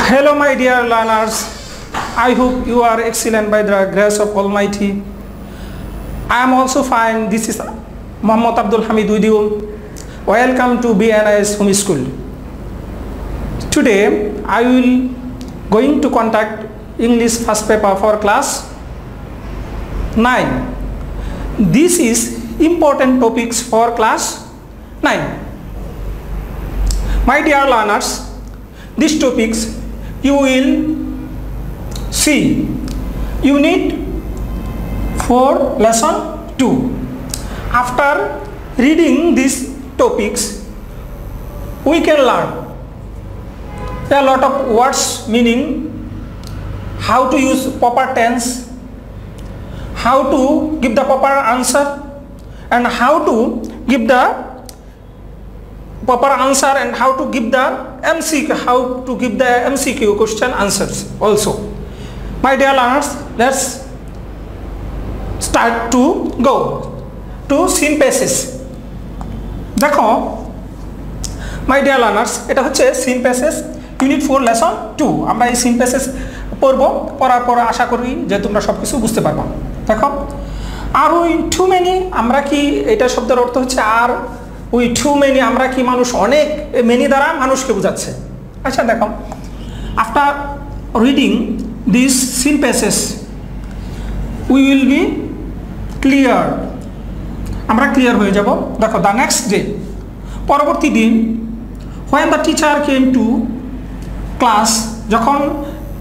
Hello my dear learners, I hope you are excellent by the grace of Almighty. I am also fine. This is Muhammad Abdul Hamid with you. Welcome to BNIS Home School. Today I will going to conduct English first paper for class 9. This is important topics for class 9. My dear learners, these topics you will see unit 4 lesson 2. After reading these topics we can learn a lot of words meaning, how to use proper tense, how to give the proper answer, and how to give the proper answer, and how to give the MCQ question answers also. My dear learners, let's start to go to synthesis. देखो my dear learners, এটা হচ্ছে synthesis unit 4 lesson 2. আমরা এই synthesis পড়ব, পড়ার পর আশা করি যে তোমরা সবকিছু বুঝতে পারবে। দেখো আর উই টু মেনি, আমরা কি এটা শব্দের অর্থ হচ্ছে আর উই টু মেনি, আমরা কি মানুষ অনেক, মেনি দ্বারা মানুষকে বোঝাচ্ছে। আচ্ছা দেখো, after reading this synthesis we will be clear, আমরা ক্লিয়ার হয়ে যাব। দেখো দ্য নেক্সট ডে, পরবর্তী দিন, when the teacher came to class, যখন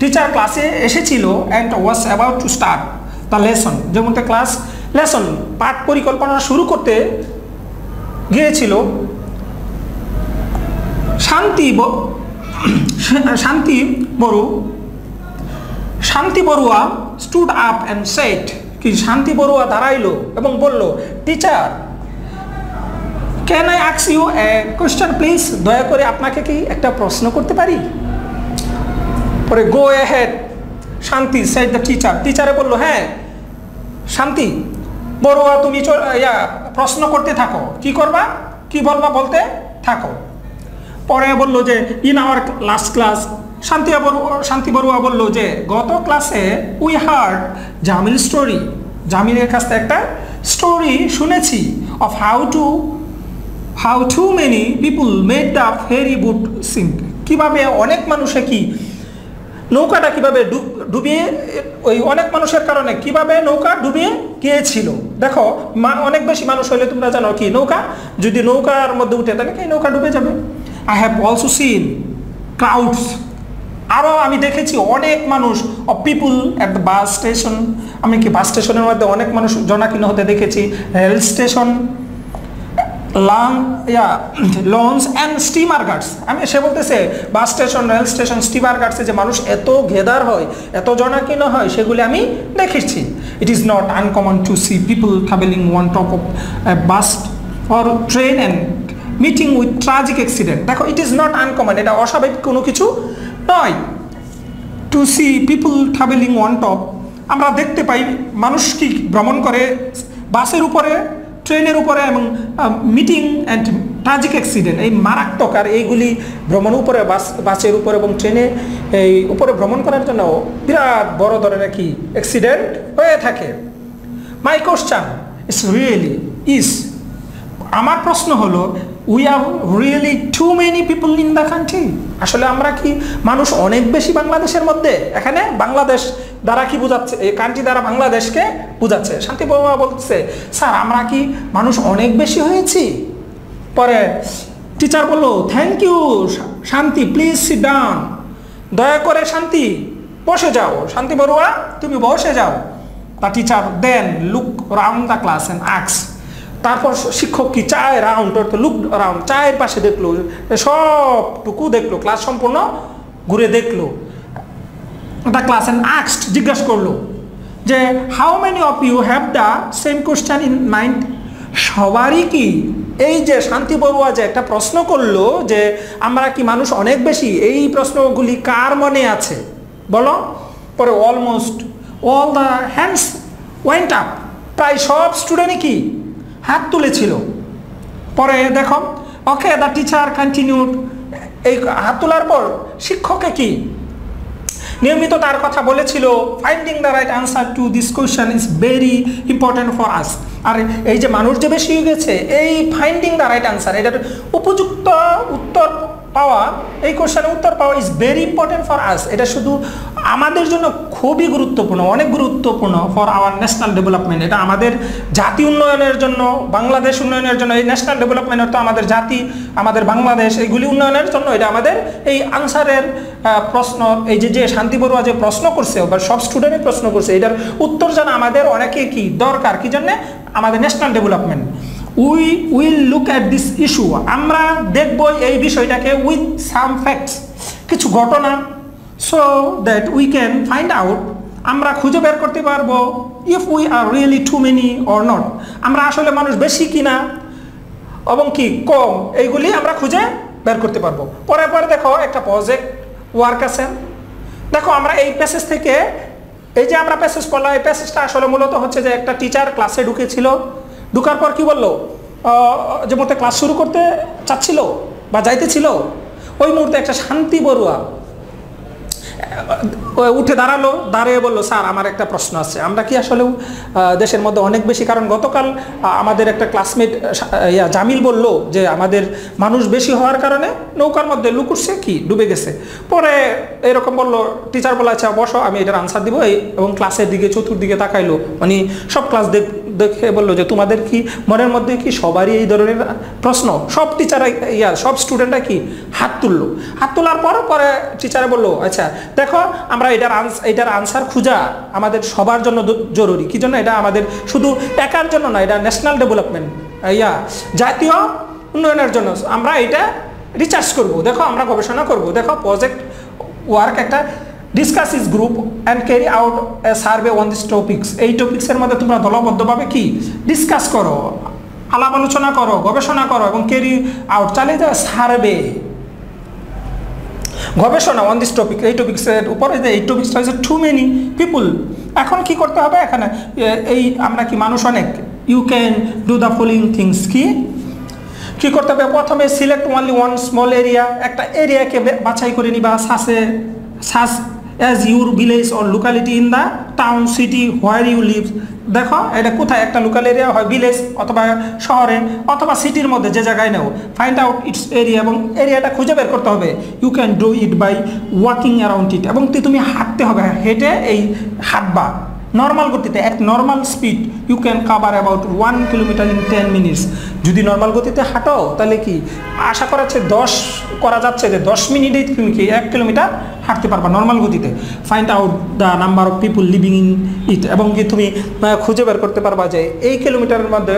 টিচার ক্লাসে এসেছিল and was about to start the lesson, যেমন ক্লাস লেসন পাঠ পরিকল্পনা শুরু করতে গিয়েছিল, শান্তি Barua stood up and said, কি শান্তি বড়ুয়া দাঁড়াইলো এবং বলল, teacher can I ask you a question please, দয়া করে আপনাকে কি একটা প্রশ্ন করতে পারি? পরে go ahead Shanti said the teacher, টিচারে বলল, হ্যাঁ শান্তি বড়ুয়া তুমি প্রশ্ন করতে থাকো, কি করবা, কি বলবা বলতে থাকো। পরে বলল যে ইন আওয়ার লাস্ট ক্লাস, শান্তি বড়ুয়া বলল যে গত ক্লাসে উই হার্ড জামিল স্টোরি, জামিলের কাছ থেকে একটা স্টোরি শুনেছি, of how too many people made the ferry boat sink, কিভাবে অনেক মানুষে কি নৌকাটা কিভাবে ডুবিয়ে, ওই অনেক মানুষের কারণে কিভাবে নৌকা ডুবিয়ে গিয়েছিল। দেখো অনেক বেশি মানুষ হলে তোমরা জানো কি নৌকা যদি নৌকার মধ্যে উঠে তাহলে কি নৌকা ডুবে যাবে। I have also scene crowds, আরও আমি দেখেছি অনেক মানুষ of people at the bus station, আমি কি বাস স্টেশনের মধ্যে অনেক মানুষ জনাকীর্ণ হতে দেখেছি, rail station, launch and steamer ghats, আমি সে বলতেছে bus station, rail station, steamer গার্ডসে যে মানুষ এত ঘেদার হয়, এত জনাকীর্ণ হয়, সেগুলি আমি দেখেছি। It is not uncommon to see people travelling on top of bus or train and meeting with tragic accident. দেখো ইট ইজ নট আনকমন, এটা অস্বাভাবিক কোনো কিছু নয়। To see people travelling on top, আমরা দেখতে পাই মানুষ কি ভ্রমণ করে বাসের উপরে, ট্রেনের উপরে, এবং মিটিং অ্যান্ড ট্রাজিক অ্যাক্সিডেন্ট, এই মারাত্মক আর এইগুলি ভ্রমণ উপরে, বাসের উপরে এবং ট্রেনে এই উপরে ভ্রমণ করার জন্য বিরাট বড় ধরনের কি অ্যাক্সিডেন্ট হয়ে থাকে। মাই কোশ্চেন ইজ, আমার প্রশ্ন হলো, we are really too many people in the country, আসলে আমরা কি মানুষ অনেক বেশি বাংলাদেশের মধ্যে। এখানে বাংলাদেশ দ্বারা কি বোঝাচ্ছে, এই কান্ট্রি দ্বারা বাংলাদেশকে বোঝাচ্ছে। শান্তি বড়ুয়া বলছে, স্যার আমরা কি মানুষ অনেক বেশি হয়েছি? পরে টিচার বলল, থ্যাংক ইউ শান্তি, প্লিজ সিট ডাউন, দয়া করে শান্তি বসে যাও, শান্তি বড়ুয়া তুমি বসে যাও। The teacher then look round the class and asks, তারপর শিক্ষক কি চায় রাউন্ড, লুক রাউন্ড, চায়ের পাশে দেখলো, সবটুকু দেখলো, ক্লাস সম্পূর্ণ ঘুরে দেখলো। দ্য ক্লাস অ্যান্ড আস্কড, জিজ্ঞাসা করলো যে how many of you have the same question in mind, সবারই কি এই যে শান্তি বড়ুয়া যে একটা প্রশ্ন করলো যে আমরা কি মানুষ অনেক বেশি, এই প্রশ্নগুলি কার মনে আছে বলো। পরে almost all the hands went up, প্রায় সব স্টুডেন্টই কি হাত তুলেছিল। পরে দেখো ওকে দ্য টিচার কন্টিনিউড, এই হাত তোলার পর শিক্ষকে কি নিয়মিত তার কথা বলেছিল finding the right answer to this question is very important for us. আর এই যে মানুষ যে বেশি হয়ে গেছে, এই ফাইন্ডিং দ্য রাইট আনসার, এটার উপযুক্ত উত্তর পাওয়া, এই কোশ্চেনের উত্তর পাওয়া ইজ ভেরি ইম্পর্টেন্ট ফর আস। এটা শুধু আমাদের জন্য খুবই গুরুত্বপূর্ণ, অনেক গুরুত্বপূর্ণ ফর আওয়ার ন্যাশনাল ডেভেলপমেন্ট। এটা আমাদের জাতি উন্নয়নের জন্য, বাংলাদেশ উন্নয়নের জন্য, এই ন্যাশনাল ডেভেলপমেন্ট অর্থ আমাদের জাতি, আমাদের বাংলাদেশ, এইগুলি উন্নয়নের জন্য এটা আমাদের এই আনসারের প্রশ্ন, এই যে শান্তি বড়ুয়া যে প্রশ্ন করছে বা সব স্টুডেন্টই প্রশ্ন করছে, এটার উত্তর জানা আমাদের অনেকে কি দরকার, কি জন্যে? আমাদের national development. We will look at this issue, আমরা দেখব এই বিষয়টাকে উইথ সাম ফ্যাক্টস, কিছু ঘটনা, so that we can find out, আমরা খুঁজে বের করতে পারবো if we are really too many or not, আমরা আসলে মানুষ বেশি কিনা এবং কি কম, এইগুলি আমরা খুঁজে বের করতে পারবো। পরে পরে দেখো একটা প্রজেক্ট ওয়ার্ক আছে। দেখো আমরা এই প্যাসেজ থেকে, এই যে আমরা প্যাসেজ পড়লাম, এই প্যাসেজটা আসলে মূলত হচ্ছে যে একটা টিচার ক্লাসে ঢুকেছিল, ঢুকার পর কি বললো, যে মুহূর্তে ক্লাস শুরু করতে চাচ্ছিল বা যাইতেছিল, ওই মুহূর্তে একটা শান্তি বড়ুয়া উঠে দাঁড়ালো, দাঁড়িয়ে বললো, স্যার আমার একটা প্রশ্ন আছে। আমরা কি আসলেও দেশের মধ্যে অনেক বেশি, কারণ গতকাল আমাদের একটা ক্লাসমেট জামিল বলল যে আমাদের মানুষ বেশি হওয়ার কারণে নৌকার মধ্যে লুকুরছে কি ডুবে গেছে। পরে এরকম বললো, টিচার বলে আচ্ছা বসো, আমি এটার আনসার দিব, এবং ক্লাসের দিকে চতুর্দিকে তাকাইলো, মানে সব ক্লাস দেখে বললো যে তোমাদের কি মনের মধ্যে কি সবারই এই ধরনের প্রশ্ন? সব টিচাররা সব স্টুডেন্টরা কি হাত তুললো। হাত তোলার পর পরে টিচারে বললো আচ্ছা দেখো, আমরা এটার আনসার খুঁজা আমাদের সবার জন্য জরুরি। কি জন্য? এটা আমাদের শুধু একার জন্য না, এটা ন্যাশনাল ডেভেলপমেন্ট, জাতীয় উন্নয়নের জন্য আমরা এটা রিসার্চ করব। দেখো আমরা গবেষণা করব। দেখো প্রজেক্ট ওয়ার্ক একটা discuss is group and carry out A survey on this topics, এই টপিক্সের মধ্যে তোমরা দলবদ্ধভাবে কি ডিসকাস করো, আলাপ আলোচনা করো, গবেষণা করো এবং ক্যারি আউট, চালিয়ে যাও সার্ভে, গবেষণা অন দিস টপিক, এই টপিক্সের উপরে। যে এই টপিক্সটা হচ্ছে টু মেনি পিপুল। এখন কি করতে হবে এখানে, এই আমরা কি মানুষ অনেক, you can do the following things, কি করতে হবে? প্রথমে select only one small area, একটা এরিয়াকে বাছাই করে নিবা, such as your village or locality in the town, city, where you live. দেখো এটা কোথায়, একটা লোকাল এরিয়া হয় ভিলেজ অথবা শহরে অথবা সিটির মধ্যে, যে জায়গায় নেও। ফাইন্ড আউট ইটস এরিয়া, এবং এরিয়াটা খুঁজে বের করতে হবে। You can do it by walking around it, এবং তুমি হাঁটতে হবে, হেঁটে এই হাঁটবা নর্মাল গতিতে, এক normal speed. You can cover about 1 kilometre in 10 minutes. যদি নর্মাল গতিতে হাঁটো তাহলে কি আশা করা যাচ্ছে যে 10 মিনিটেই তুমি কি 1 কিলোমিটার হাঁটতে পারবা নর্মাল গতিতে। Find out the number of people living in it, এবং কি তুমি খুঁজে বের করতে পারবা যে এই কিলোমিটারের মধ্যে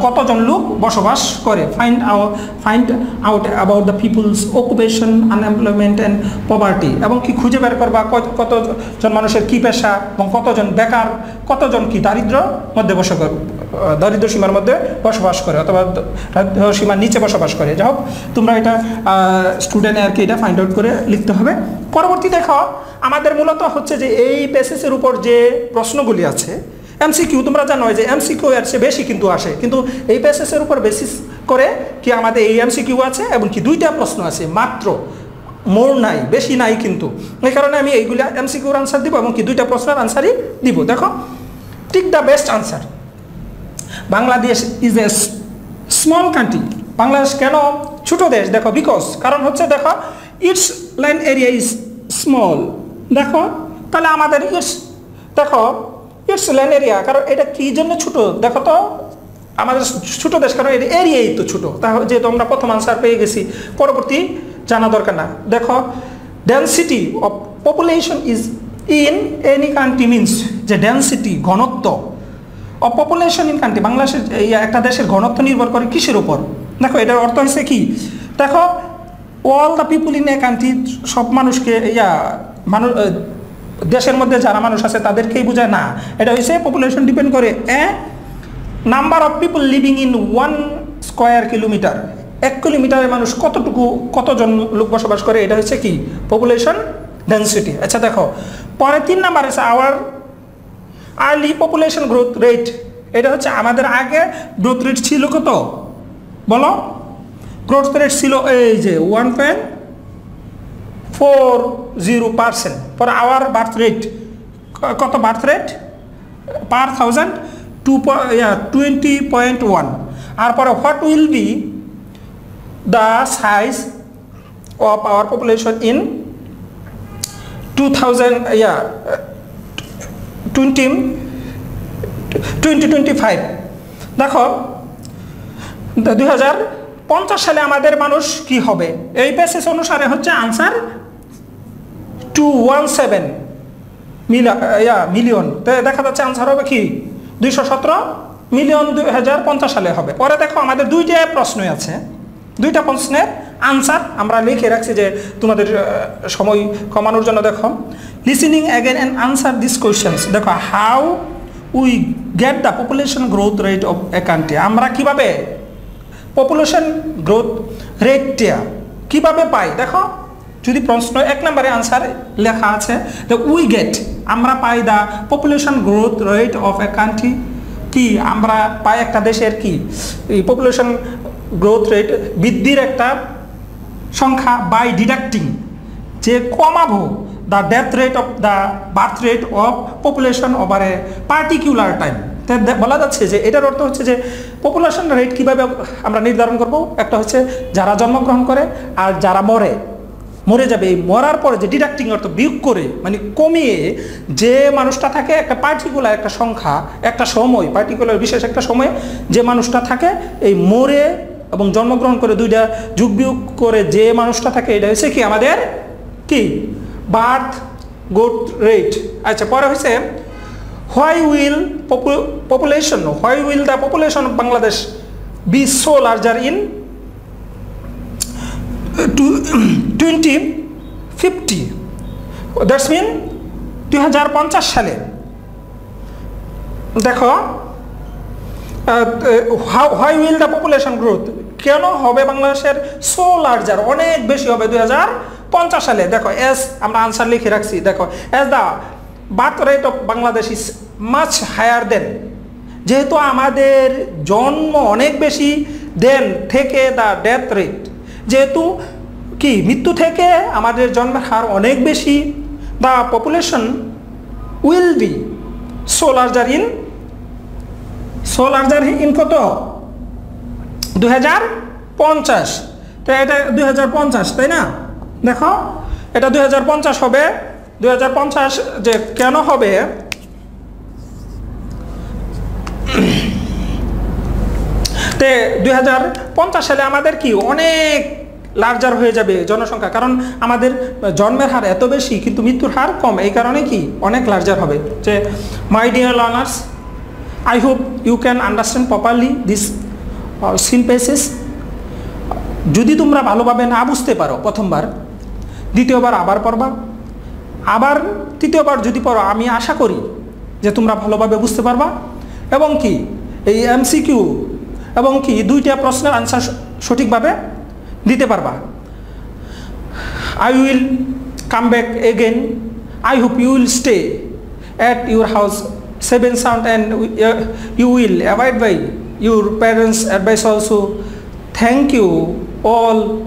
কতজন লোক বসবাস করে। Find out about the people's occupation, unemployment and poverty, এবং কি খুঁজে বের করবা কতজন মানুষের কি পেশা এবং কতজন বেকার, কতজন কি দারিদ্র সীমার মধ্যে বসবাস করে অথবা দারিদ্র সীমার নিচে বসবাস করে। যাই হোক, তোমরা এটা স্টুডেন্ট আর কি এটা ফাইন্ড আউট করে লিখতে হবে। পরবর্তী দেখো, আমাদের মূলত হচ্ছে যে এই বেসিসের উপর যে প্রশ্নগুলি আছে, এমসিকিউ, তোমরা জানো যে এমসিকিউ এর চেয়ে বেশি কিন্তু আসে, কিন্তু এই প্যাসেজের উপর বেসিস করে কি আমাদের এই এমসিকিউ আছে এবং কি 2টা প্রশ্ন আছে মাত্র, মোর নাই, বেশি নাই। কিন্তু এই কারণে আমি এইগুলো এমসিকিউর আনসার দিব এবং কি 2টা প্রশ্নের আনসারই দিব। দেখো, tick the best answer. Bangladesh is a small country. Bangladesh কেন ছোট দেশ? দেখো বিকজ, কারণ হচ্ছে দেখো it's land area is small. দেখো তাহলে আমাদের ইটস ল্যান্ড এরিয়া, কারণ এটা কি জন্য ছোট? দেখো তো আমাদের ছোট দেশ, কারণ এটা এরিয়াই তো ছোট। তাহলে যেহেতু আমরা প্রথম আনসার পেয়ে গেছি, পরবর্তী জানা দরকার না। দেখো, density of population is in any country means, যে ডেন্সিটি ঘনত্ব অফ পপুলেশন ইন কান্ট্রি, বাংলাদেশের একটা দেশের ঘনত্ব নির্ভর করে কিসের উপর? দেখো এটার অর্থ হচ্ছে কি, দেখো all the people in a country, সব মানুষকে দেশের মধ্যে যারা মানুষ আছে তাদেরকেই বোঝায় না। এটা হচ্ছে পপুলেশন ডিপেন্ড করে number of people living in 1 square kilometre. 1 কিলোমিটারে মানুষ কতজন লোক বসবাস করে, এটা হচ্ছে কি পপুলেশন ডেন্সিটি। আচ্ছা দেখো, পরে 3 নাম্বার আছে our early population growth rate. এটা হচ্ছে আমাদের আগে গ্রোথ রেট ছিল কত বলো? গ্রোথ রেট ছিল এই যে 40% for our birth rate. কত বার্থ রেট পার 1000 20.1. আর পরে what will be the size of our population in 2025. দেখো 2050 সালে আমাদের মানুষ কি হবে, এই বেসিস অনুসারে হচ্ছে আনসার 217 মিলিয়ন। দেখা যাচ্ছে আনসার হবে কি 217 মিলিয়ন 2050 সালে হবে। পরে দেখো আমাদের দুইটা প্রশ্নই আছে, দুইটা প্রশ্নের আনসার আমরা লিখে রাখছি যে তোমাদের সময় কমানোর জন্য। দেখো listening again and answer this questions. দেখো how we get the population growth rate of a country, আমরা কিভাবে পপুলেশন গ্রোথ রেটটা কিভাবে পাই। দেখো যদি প্রশ্ন 1 নম্বরে আনসার লেখা আছে যে উই গেট, আমরা পাই the population growth rate of a country, কি আমরা পাই একটা দেশের কি এই পপুলেশন গ্রোথ রেট বৃদ্ধির একটা সংখ্যা বাই ডিডাক্টিং, যে কমাবো the death rate of the birth rate of population over a particular time. বলা যাচ্ছে যে এটার অর্থ হচ্ছে যে পপুলেশন রেট কীভাবে আমরা নির্ধারণ করব, একটা হচ্ছে যারা জন্মগ্রহণ করে আর যারা মরে যাবে, এই মরার পরে যে ডিডাক্টিং অর্থ বিয়োগ করে মানে কমিয়ে যে মানুষটা থাকে একটা পার্টিকুলার একটা সংখ্যা একটা সময় পার্টিকুলার বিশেষ একটা সময়ে যে মানুষটা থাকে এই মরে এবং জন্মগ্রহণ করে দুইটা যোগ বিয়োগ করে যে মানুষটা থাকে এটা হচ্ছে কি আমাদের কি বার্থ গ্রোথ রেট। আচ্ছা পরে হচ্ছে why will the population of Bangladesh be so larger in 2050, that's mean 2050 সালে। দেখো why will the population growth, কেন হবে বাংলাদেশের সো লার্জার অনেক বেশি হবে 2050 সালে। দেখো এস আমরা আনসার লিখে রাখছি। দেখো as the birth rate of Bangladesh is much higher than, যেহেতু আমাদের জন্ম অনেক বেশি দেন থেকে দ্য ডেথ রেট, যেহেতু কি মৃত্যু থেকে আমাদের জন্মের হার অনেক বেশি, the population will be so larger in কত 2050। তো এটা 2050 তাই না। দেখো এটা 2050 হবে। 2050 যে কেন হবে, তে 2050 সালে আমাদের কি অনেক লার্জার হয়ে যাবে জনসংখ্যা, কারণ আমাদের জন্মের হার এত বেশি কিন্তু মৃত্যুর হার কম, এই কারণে কি অনেক লার্জার হবে। যে my dear learners, I hope you can understand properly this synthesis. যদি তোমরা ভালোভাবে না বুঝতে পারো প্রথমবার, দ্বিতীয়বার আবার পড়বা, আবার তৃতীয়বার যদি পড়ো, আমি আশা করি যে তোমরা ভালোভাবে বুঝতে পারবা এবং কি এই এমসিকিউ এবং কি দুইটা প্রশ্নের আনসার সঠিকভাবে দিতে পারবা। I will come back again, I hope you will stay at your house 7 sound and you will abide by your parents' advice also. Thank you all